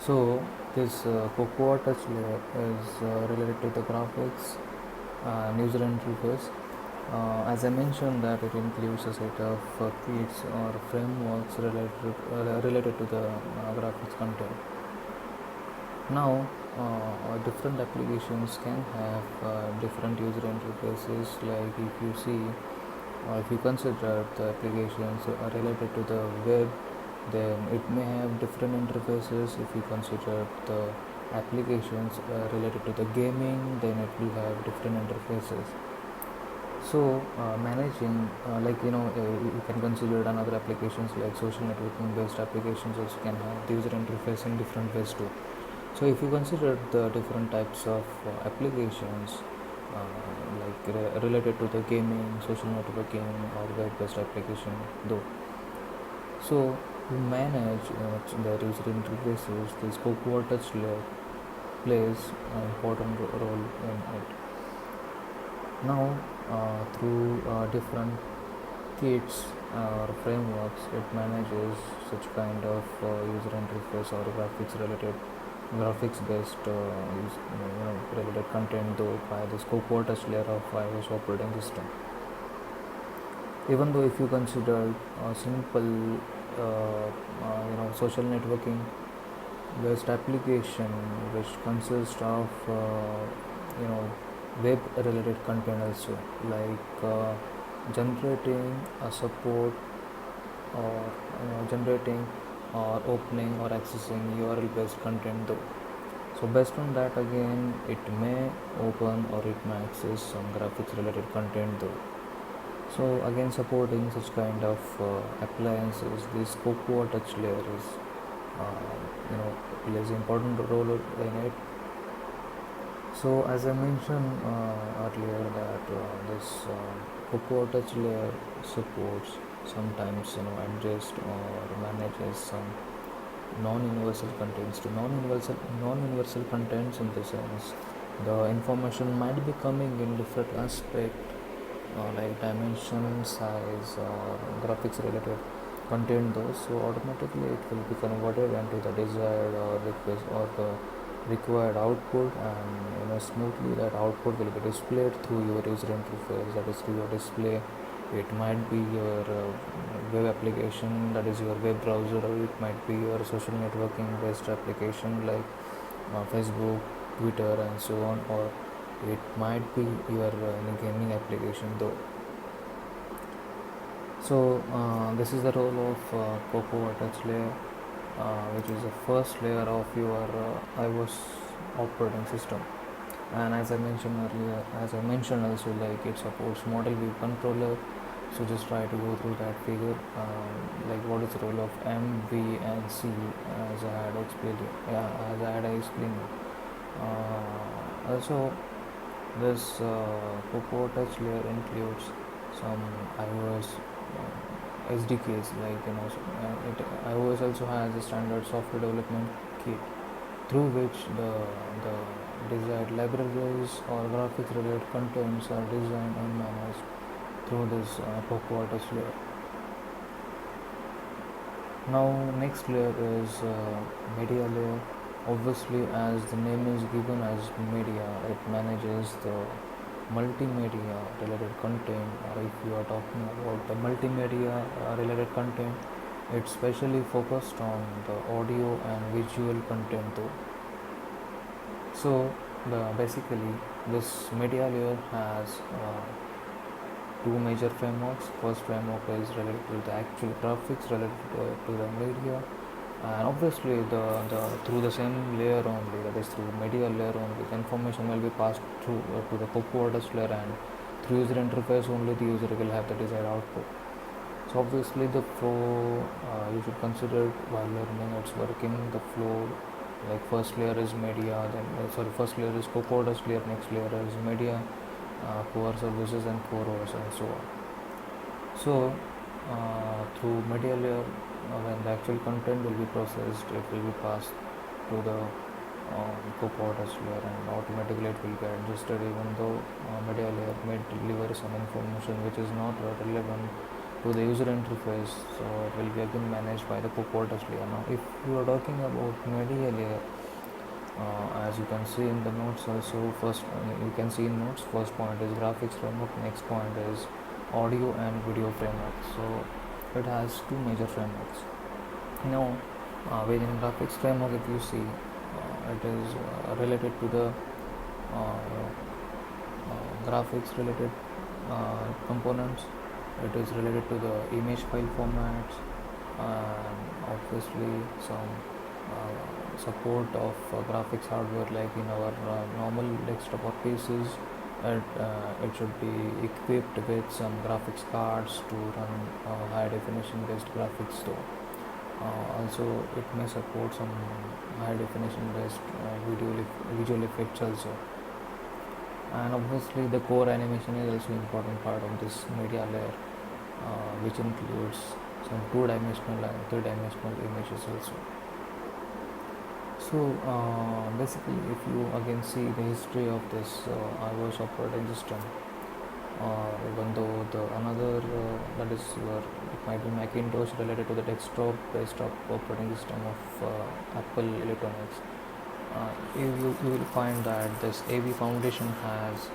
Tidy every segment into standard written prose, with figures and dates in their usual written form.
So this cocoa touch layer is related to the graphics and user interface. As I mentioned, that it includes a set of kits or frameworks related to the graphics content. Now, different applications can have different user interfaces. Like if you see, if you consider the applications are related to the web, then it may have different interfaces. If you consider the applications related to the gaming, then it will have different interfaces. So managing, you can consider another applications like social networking based applications also can have the user interface in different ways too. So if you consider the different types of applications related to the gaming, social networking or web based application though. So to manage the user interfaces, this Cocoa touch layer plays an important role in it. Now, through different kits or frameworks, it manages such kind of user interface or graphics based related content though by this Cocoa touch layer of iOS operating system. Even though if you consider a simple social networking based application which consists of you know web related content also, like generating a support or generating or opening or accessing URL based content though. So based on that, again it may open or it may access some graphics related content though. So again, supporting such kind of appliances, this Cocoa touch layer is plays an important role in it. So as I mentioned earlier, that this Cocoa touch layer supports sometimes adjust or manages some non-universal contents to non-universal contents, in the sense the information might be coming in different aspect like dimension, size or graphics related content though. So automatically it will be converted into the desired or request or the required output, and smoothly that output will be displayed through your user interface, that is through your display. It might be your web application, that is your web browser, or it might be your social networking based application like Facebook, Twitter and so on, or it might be your gaming application though. So this is the role of Cocoa touch layer, which is the first layer of your iOS operating system. And as I mentioned earlier, as I mentioned also, like it supports model view controller. So just try to go through that figure, like what is the role of M, V and C, as I had explained. Explained. Also, this Cocoa touch layer includes some iOS SDKs, like iOS also has a standard software development kit through which the desired libraries or graphics related contents are designed and managed through this Cocoa touch layer. Now next layer is media layer. Obviously, as the name is given as media, it manages the multimedia related content. If you are talking about the multimedia related content, it's specially focused on the audio and visual content though. So basically this media layer has two major frameworks. First framework is related to the actual graphics related to the media, and obviously the through the same layer only, that is through media layer only, the information will be passed through to the Cocoa touch layer, and through user interface only the user will have the desired output. So obviously the flow you should consider while learning its working. The flow, like first layer is media, then first layer is Cocoa touch layer, next layer is media, core services and core OS and so on. So through media layer, when the actual content will be processed, it will be passed to the Cocoa touch layer, and automatically it will get adjusted, even though media layer may deliver some information which is not relevant to the user interface, so it will be again managed by the co-quarters layer. Now if you are talking about media layer, as you can see in the notes also, first you can see in notes, first point is graphics framework, next point is audio and video framework. So it has two major frameworks. Now within graphics framework, if you see, it is related to the graphics related components. It is related to the image file formats, and obviously some support of graphics hardware, like in our normal desktop or PCs. It should be equipped with some graphics cards to run high definition based graphics though. Also it may support some high definition based visual effects also. And obviously the core animation is also important part of this media layer, which includes some two-dimensional and three-dimensional images also. So basically, if you again see the history of this iOS operating system, even though the another that is it might be Macintosh related to the desktop based operating system of Apple Electronics, you will find that this AV Foundation has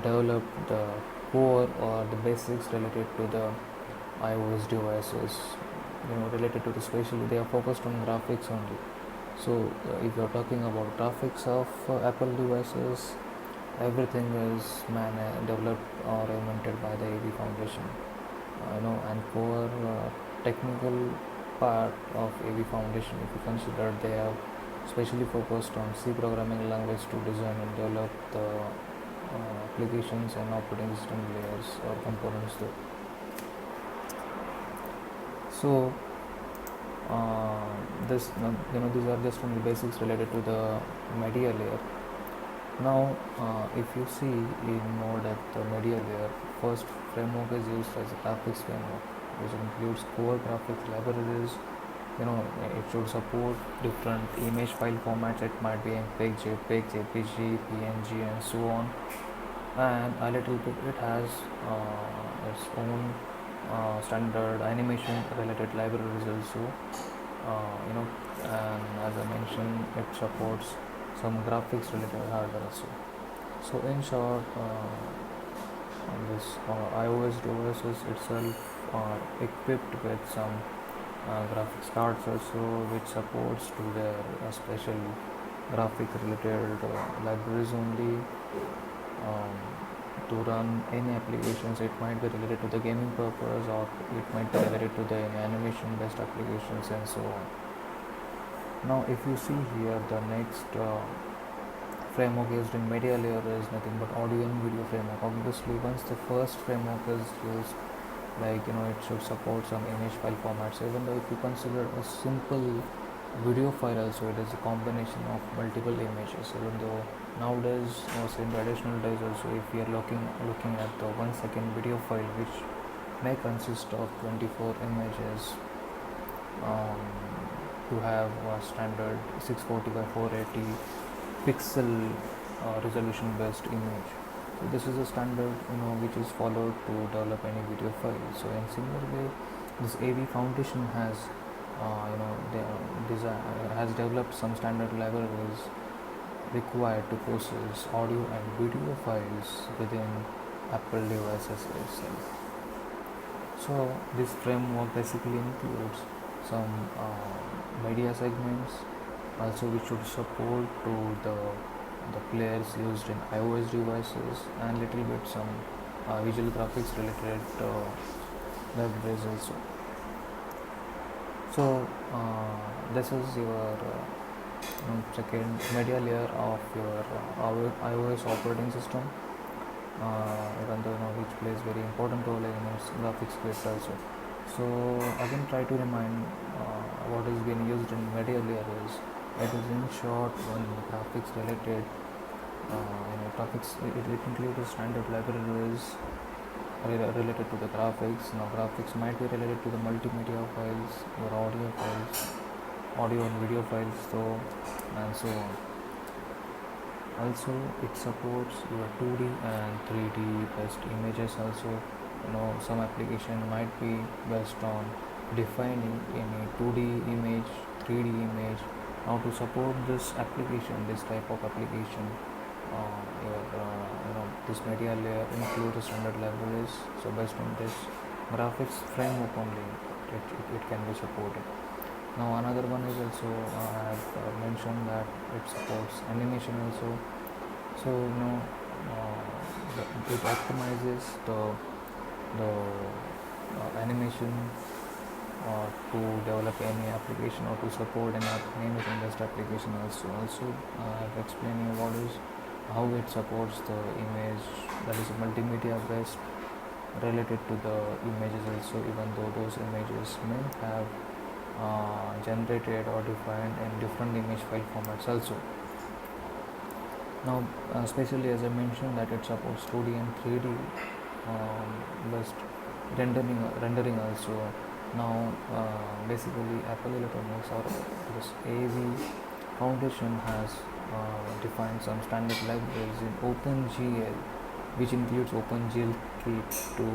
developed the core or the basics related to the iOS devices. Related to the spatially, they are focused on graphics only. So if you are talking about graphics of Apple devices, everything is developed or invented by the AV Foundation. And core technical part of AV Foundation, if you consider, they have specially focused on C programming language to design and develop the applications and operating system layers or components too. So these are just only basics related to the media layer. Now if you see in more depth the media layer, first framework is used as a graphics framework, which includes core graphics libraries. It should support different image file formats. It might be MPEG, JPEG, JPG, PNG, and so on. And a little bit it has its own standard animation related libraries also. And as I mentioned, it supports some graphics related hardware also. So in short, this iOS devices itself are equipped with some graphics cards also, which supports to their special graphic related libraries only, to run any applications. It might be related to the gaming purpose, or it might be related to the animation based applications and so on. Now if you see here, the next framework used in media layer is nothing but audio and video framework. Obviously once the first framework is used, it should support some image file formats. Even though if you consider a simple video file also, it is a combination of multiple images. Even though nowadays, or in traditional days also, if we are looking at the 1 second video file, which may consist of 24 images, to have a standard 640 by 480 pixel resolution based image. So this is a standard which is followed to develop any video file. So in similar way, this AV Foundation has has developed some standard libraries required to process audio and video files within Apple devices itself. So this framework basically includes some media segments also, which should support to the players used in iOS devices, and little bit some visual graphics related libraries also. So this is your second media layer of your iOS operating system, even though which plays very important role in its graphics script also. So again, try to remind what is being used in media layer is, it is in short when the graphics related graphics, it includes standard libraries related to the graphics. Now graphics might be related to the multimedia files, your audio and video files, and so on. Also it supports your 2D and 3D based images also, some application might be based on defining any 2D image, 3D image. Now to support this application, this type of application, this media layer includes a standard libraries. So based on this graphics framework only, it can be supported. Now another one is also I have mentioned that it supports animation also. So it optimizes the animation to develop any application or to support any animation-based application also. I've explained you what is how it supports the image that is multimedia based related to the images also, even though those images may have generated or defined in different image file formats also. Now especially as I mentioned that it supports 2D and 3D based rendering also. Now basically Apple Electronics or this AV Foundation has defined some standard libraries in OpenGL, which includes OpenGL Kit to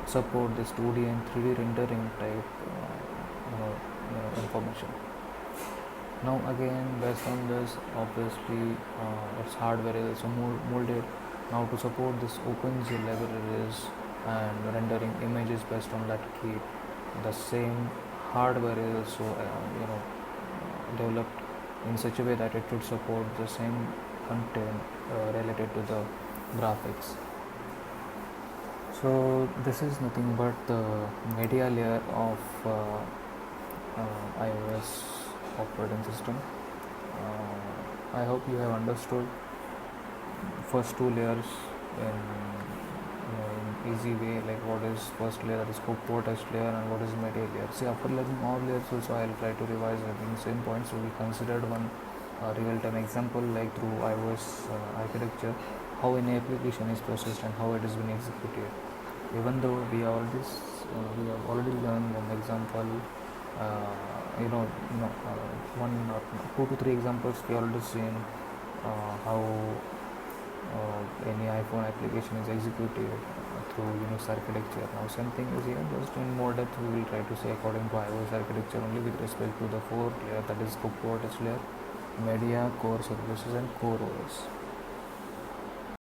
support this 2D and 3D rendering type information. Now again, based on this, obviously its hardware is also molded. Now to support this OpenGL libraries and rendering images based on that kit, the same hardware is also developed in such a way that it should support the same content related to the graphics. So this is nothing but the media layer of iOS operating system. I hope you have understood first two layers in easy way, like what is first layer, that is core text layer, and what is media layer. See, after learning all layers also I'll try to revise everything. Same points will be considered one real-time example, like through iOS architecture, how any application is processed and how it has been executed. Even though we have already learned one example, one or 2 to 3 examples we already seen how any iPhone application is executed through Unix architecture. Now same thing is here, just in more depth we will try to say according to iOS architecture only with respect to the fourth layer, that is core text layer, media, core services and core OS.